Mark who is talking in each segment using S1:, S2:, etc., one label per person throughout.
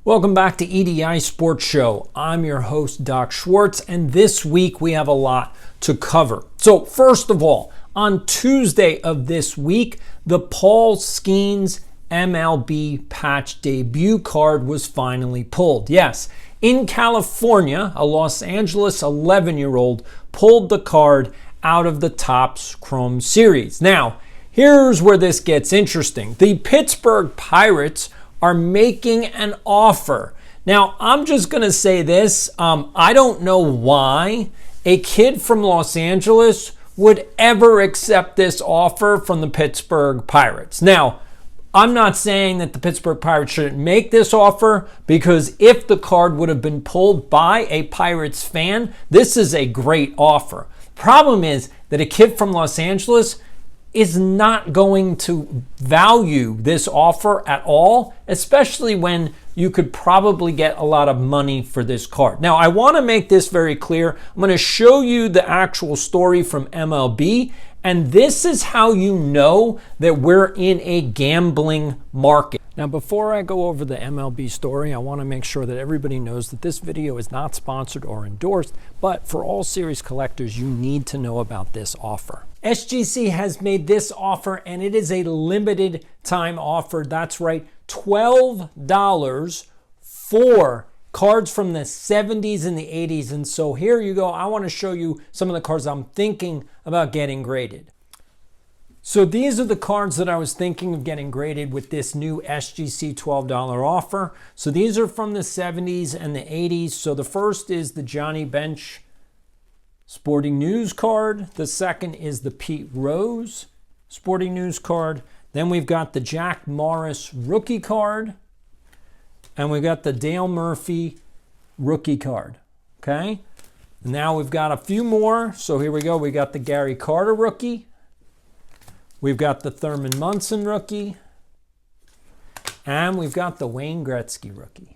S1: Welcome back to EDI Sports Show. I'm your host, Doc Schwartz, and this week we have a lot to cover. So first of all, on Tuesday of this week, the Paul Skenes MLB patch debut card was finally pulled. Yes, in California, a Los Angeles 11-year-old pulled the card out of the Topps Chrome series. Now, here's where this gets interesting. The Pittsburgh Pirates are making an offer. Now, I'm just going to say this. I don't know why a kid from Los Angeles would ever accept this offer from the Pittsburgh Pirates. Now, I'm not saying that the Pittsburgh Pirates shouldn't make this offer, because if the card would have been pulled by a Pirates fan, this is a great offer. Problem is that a kid from Los Angeles is not going to value this offer at all, especially when you could probably get a lot of money for this card. Now, I want to make this very clear. I'm going to show you the actual story from MLB, and this is how you know that we're in a gambling market. Now, before I go over the MLB story, I want to make sure that everybody knows that this video is not sponsored or endorsed, but for all series collectors, you need to know about this offer. SGC has made this offer, and it is a limited time offer. That's right, $12 for cards from the 70s and the 80s. And so here you go. I want to show you some of the cards I'm thinking about getting graded. So these are the cards that I was thinking of getting graded with this new SGC $12 offer. So these are from the 70s and the 80s. So the first is the Johnny Bench Sporting News card. The second is the Pete Rose Sporting News card. Then we've got the Jack Morris rookie card. And we've got the Dale Murphy rookie card. Okay? Now we've got a few more. So here we go. We got the Gary Carter rookie. We've got the Thurman Munson rookie. And we've got the Wayne Gretzky rookie.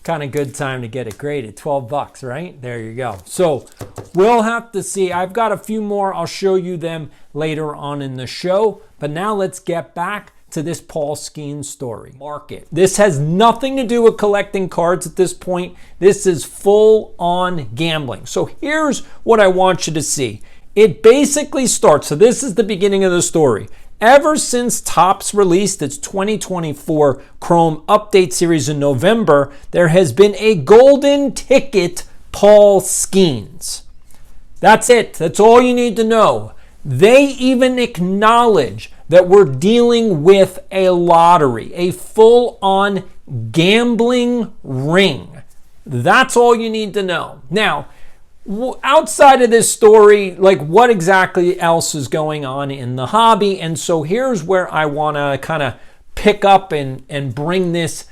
S1: Kind of good time to get it graded. 12 bucks, right? There you go. So we'll have to see. I've got a few more. I'll show you them later on in the show. But now let's get back to this Paul Skenes story. Market. This has nothing to do with collecting cards at this point. This is full on gambling. So here's what I want you to see. It basically starts, so this is the beginning of the story. Ever since Topps released its 2024 Chrome Update Series in November, there has been a golden ticket Paul Skenes. That's it. That's all you need to know. They even acknowledge that we're dealing with a lottery, a full-on gambling ring. That's all you need to know. Now, outside of this story, like, what exactly else is going on in the hobby? And so here's where I want to kind of pick up and bring this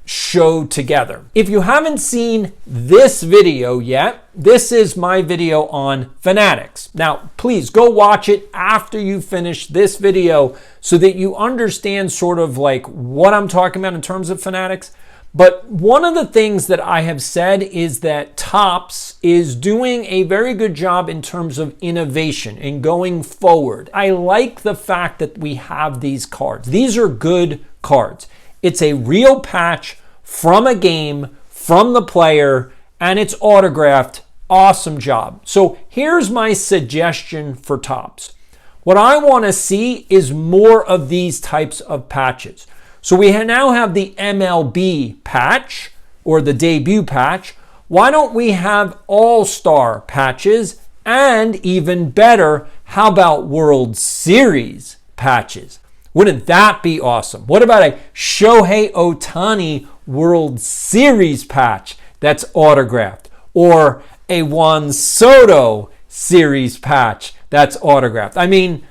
S1: show together. If you haven't seen this video yet, this is my video on Fanatics. Now, please go watch it after you finish this video so that you understand sort of like what I'm talking about in terms of Fanatics. But one of the things that I have said is that Topps is doing a very good job in terms of innovation and going forward. I like the fact that we have these cards. These are good cards. It's a real patch from a game, from the player, and it's autographed. Awesome job. So here's my suggestion for Topps. What I want to see is more of these types of patches. So we now have the MLB patch, or the debut patch. Why don't we have all-star patches? And even better, how about World Series patches? Wouldn't that be awesome? What about a Shohei Ohtani World Series patch that's autographed? Or a Juan Soto Series patch that's autographed? I mean,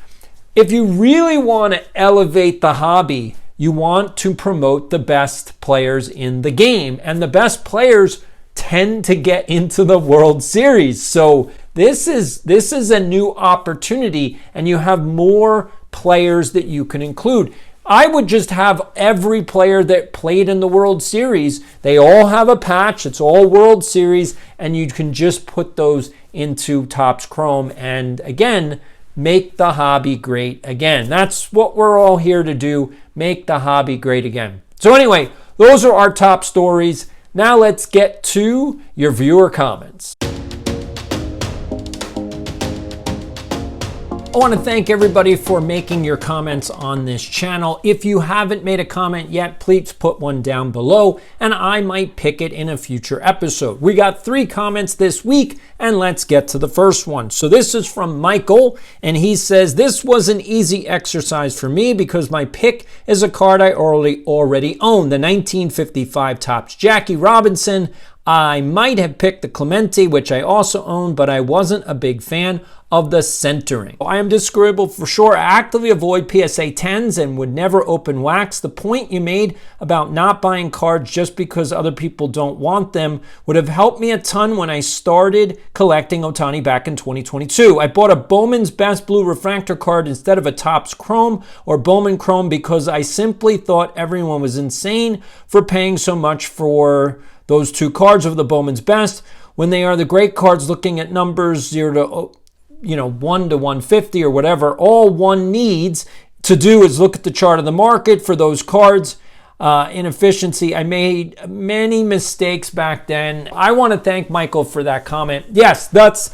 S1: if you really want to elevate the hobby, you want to promote the best players in the game, and the best players tend to get into the World Series. So this is a new opportunity, and you have more players that you can include. I would just have every player that played in the World Series, they all have a patch, it's all World Series, and you can just put those into Topps Chrome and again, make the hobby great again. That's what we're all here to do, make the hobby great again. So anyway, those are our top stories. Now let's get to your viewer comments. I want to thank everybody for making your comments on this channel. If you haven't made a comment yet, please put one down below and I might pick it in a future episode. We got 3 comments this week and let's get to the first one. So this is from Michael and he says, this was an easy exercise for me because my pick is a card I already own, the 1955 Topps Jackie Robinson. I might have picked the Clemente, which I also own, but I wasn't a big fan of the centering. I am disagreeable for sure. I actively avoid PSA 10s and would never open wax. The point you made about not buying cards just because other people don't want them would have helped me a ton when I started collecting Ohtani back in 2022. I bought a Bowman's Best Blue Refractor card instead of a Topps Chrome or Bowman Chrome because I simply thought everyone was insane for paying so much for those 2 cards of the Bowman's Best when they are the great cards. Looking at numbers 0 to 1 to 150 or whatever, all one needs to do is look at the chart of the market for those cards. Inefficiency. I made many mistakes back then. I want to thank Michael for that comment. Yes, that's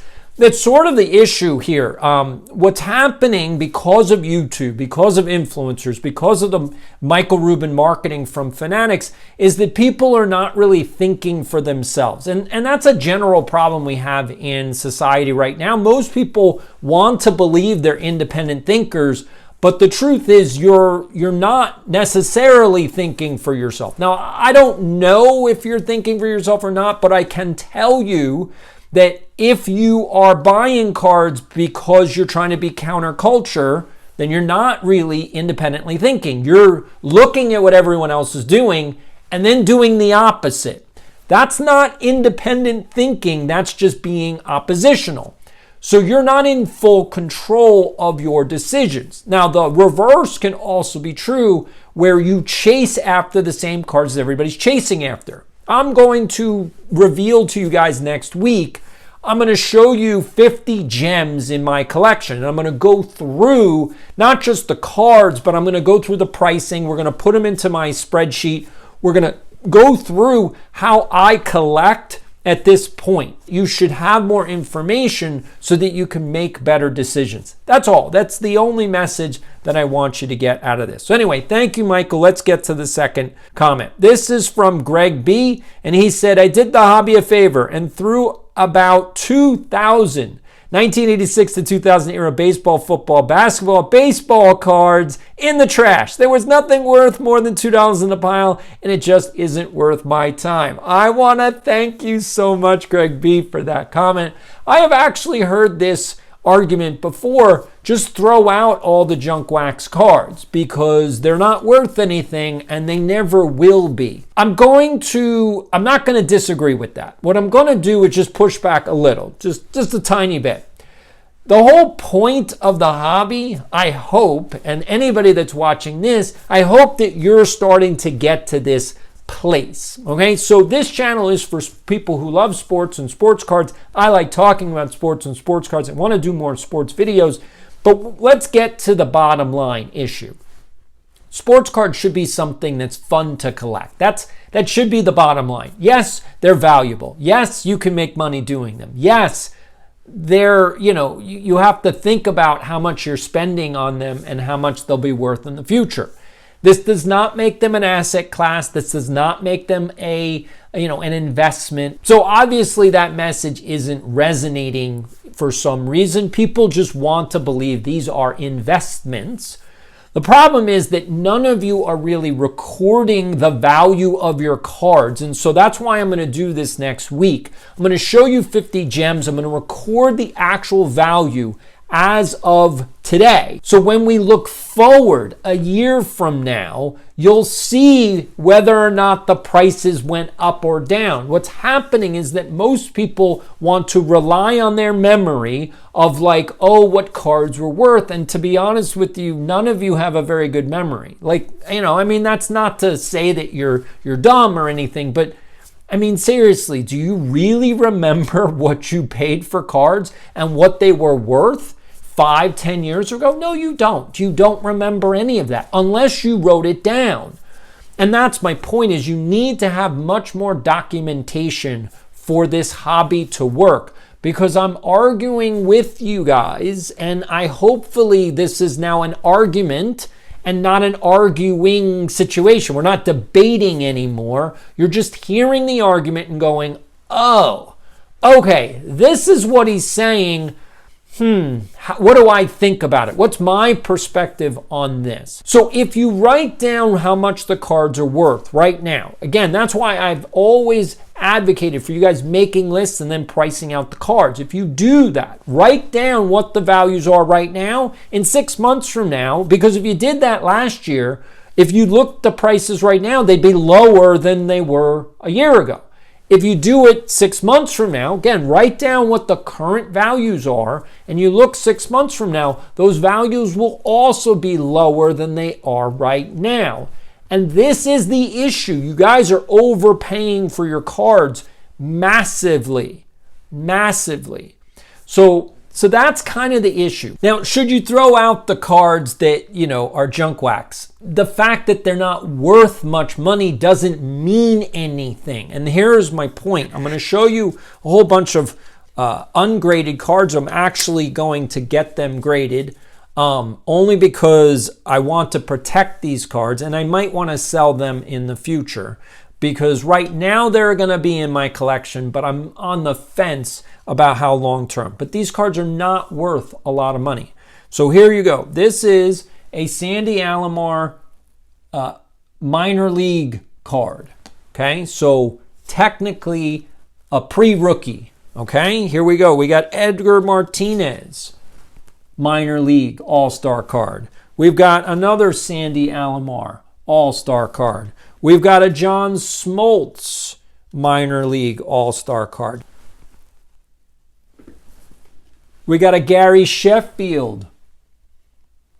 S1: sort of the issue here. What's happening because of YouTube, because of influencers, because of the Michael Rubin marketing from Fanatics is that people are not really thinking for themselves. And that's a general problem we have in society right now. Most people want to believe they're independent thinkers, but the truth is you're not necessarily thinking for yourself. Now, I don't know if you're thinking for yourself or not, but I can tell you that if you are buying cards because you're trying to be counterculture, then you're not really independently thinking. You're looking at what everyone else is doing and then doing the opposite. That's not independent thinking. That's just being oppositional. So you're not in full control of your decisions. Now, the reverse can also be true where you chase after the same cards that everybody's chasing after. I'm going to reveal to you guys next week, I'm going to show you 50 gems in my collection. And I'm going to go through not just the cards, but I'm going to go through the pricing. We're going to put them into my spreadsheet. We're going to go through how I collect at this point. You should have more information so that you can make better decisions. That's all. That's the only message that I want you to get out of this. So anyway, thank you, Michael. Let's get to the second comment. This is from Greg B. And he said, I did the hobby a favor and threw about 1986 to 2000 era baseball, football, basketball, baseball cards in the trash. There was nothing worth more than $2 in the pile, and it just isn't worth my time. I want to thank you so much, Greg B, for that comment. I have actually heard this argument before. Just throw out all the junk wax cards because they're not worth anything and they never will be. I'm not going to disagree with that. What I'm going to do is just push back a little, just a tiny bit. The whole point of the hobby, I hope, and anybody that's watching this, I hope that you're starting to get to this place. Okay, so this channel is for people who love sports and sports cards. I like talking about sports and sports cards. I want to do more sports videos, but let's get to the bottom line issue. Sports cards should be something that's fun to collect. That should be the bottom line. Yes, they're valuable. Yes, you can make money doing them. Yes, you have to think about how much you're spending on them and how much they'll be worth in the future. This does not make them an asset class. This does not make them an investment. So obviously that message isn't resonating for some reason. People just want to believe these are investments. The problem is that none of you are really recording the value of your cards. And so that's why I'm going to do this next week. I'm going to show you 50 gems. I'm going to record the actual value as of today. So when we look forward a year from now, you'll see whether or not the prices went up or down. What's happening is that most people want to rely on their memory of what cards were worth. And to be honest with you, none of you have a very good memory. That's not to say that you're dumb or anything, but seriously, do you really remember what you paid for cards and what they were worth 5-10 years ago? No, you don't. You don't remember any of that unless you wrote it down. And that's my point, is you need to have much more documentation for this hobby to work, because I'm arguing with you guys, and hopefully this is now an argument and not an arguing situation. We're not debating anymore. You're just hearing the argument and going, oh, okay, this is what he's saying. What do I think about it? What's my perspective on this? So if you write down how much the cards are worth right now, again, that's why I've always advocated for you guys making lists and then pricing out the cards. If you do that, write down what the values are right now in 6 months from now, because if you did that last year, if you looked at the prices right now, they'd be lower than they were a year ago. If you do it 6 months from now, again, write down what the current values are, and you look 6 months from now, those values will also be lower than they are right now. And this is the issue. You guys are overpaying for your cards massively, massively. So that's kind of the issue. Now, should you throw out the cards that, are junk wax? The fact that they're not worth much money doesn't mean anything. And here's my point. I'm going to show you a whole bunch of ungraded cards. I'm actually going to get them graded only because I want to protect these cards, and I might want to sell them in the future, because right now they're going to be in my collection, but I'm on the fence about how long term. But these cards are not worth a lot of money. So here you go. This is a Sandy Alomar minor league card. Okay, so technically a pre-rookie. Okay, here we go. We got Edgar Martinez, minor league all-star card. We've got another Sandy Alomar all-star card. We've got a John Smoltz minor league all-star card. We got a Gary Sheffield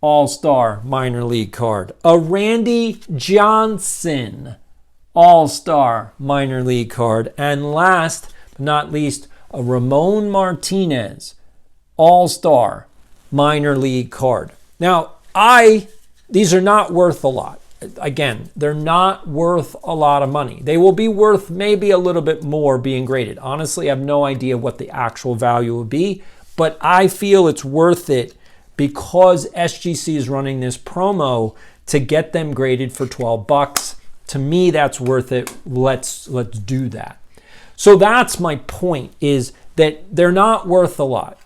S1: all-star minor league card. A Randy Johnson all-star minor league card. And last but not least, a Ramon Martinez all-star minor league card. Now, these are not worth a lot. Again, they're not worth a lot of money. They will be worth maybe a little bit more being graded. Honestly, I have no idea what the actual value would be, but I feel it's worth it because SGC is running this promo to get them graded for $12. To me, that's worth it. Let's do that. So that's my point, is that they're not worth a lot.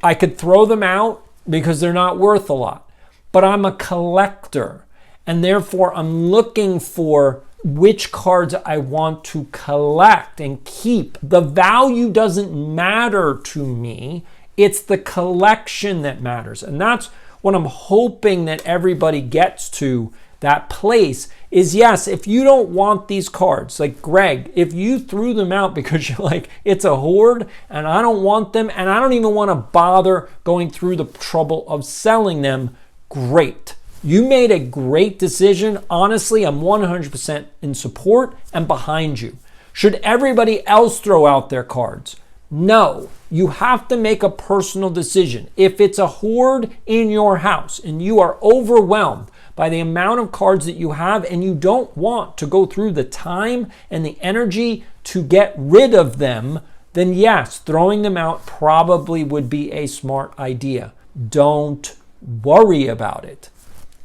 S1: I could throw them out because they're not worth a lot, but I'm a collector, and therefore I'm looking for which cards I want to collect and keep. The value doesn't matter to me. It's the collection that matters. And that's what I'm hoping that everybody gets to, that place, is yes, if you don't want these cards, like Greg, if you threw them out because you're like, it's a hoard and I don't want them and I don't even want to bother going through the trouble of selling them, great. You made a great decision. Honestly, I'm 100% in support and behind you. Should everybody else throw out their cards? No. You have to make a personal decision. If it's a hoard in your house and you are overwhelmed by the amount of cards that you have and you don't want to go through the time and the energy to get rid of them, then yes, throwing them out probably would be a smart idea. Don't worry about it.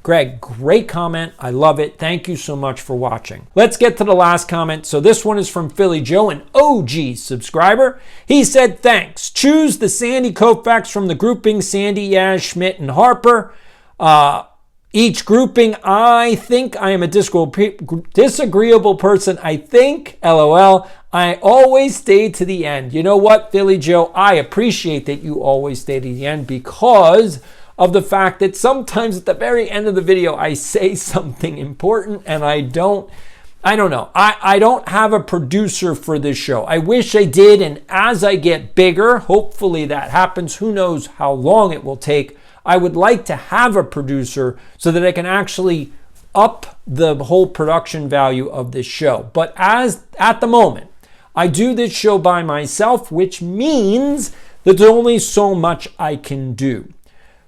S1: Greg, great comment. I love it. Thank you so much for watching. Let's get to the last comment. So this one is from Philly Joe, an OG subscriber. He said, thanks. Choose the Sandy Koufax from the grouping Sandy, Yaz, Schmidt, and Harper. Each grouping, I think I am a disagreeable person. I think, LOL. I always stay to the end. You know what, Philly Joe? I appreciate that you always stay to the end because of the fact that sometimes at the very end of the video, I say something important and I don't know. I don't have a producer for this show. I wish I did. And as I get bigger, hopefully that happens. Who knows how long it will take. I would like to have a producer so that I can actually up the whole production value of this show. But at the moment, I do this show by myself, which means that there's only so much I can do.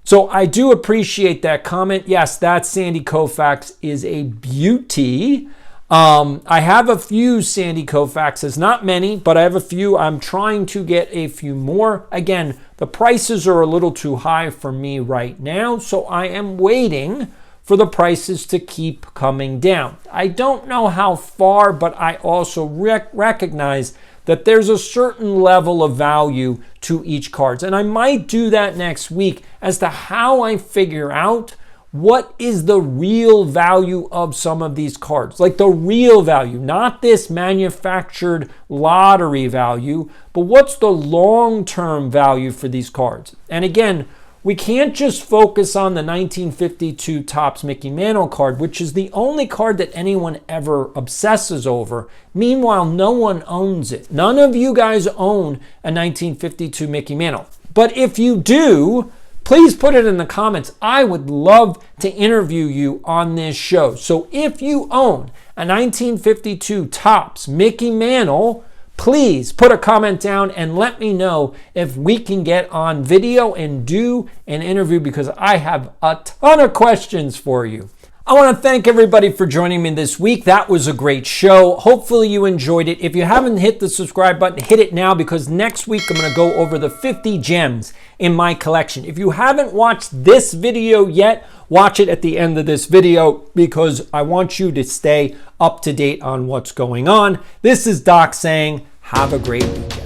S1: So I do appreciate that comment. Yes, that Sandy Koufax is a beauty. I have a few Sandy Koufaxes, not many, but I have a few. I'm trying to get a few more. Again, the prices are a little too high for me right now, so I am waiting for the prices to keep coming down. I don't know how far, but I also recognize that there's a certain level of value to each card. And I might do that next week as to how I figure out what is the real value of some of these cards. Like the real value, not this manufactured lottery value, but what's the long-term value for these cards? And again, we can't just focus on the 1952 Topps Mickey Mantle card, which is the only card that anyone ever obsesses over. Meanwhile, no one owns it. None of you guys own a 1952 Mickey Mantle. But if you do, please put it in the comments. I would love to interview you on this show. So if you own a 1952 Topps Mickey Mantle, please put a comment down and let me know if we can get on video and do an interview, because I have a ton of questions for you. I want to thank everybody for joining me this week. That was a great show. Hopefully you enjoyed it. If you haven't hit the subscribe button, hit it now, because next week I'm going to go over the 50 gems in my collection. If you haven't watched this video yet, watch it at the end of this video, because I want you to stay up to date on what's going on. This is Doc saying, have a great weekend.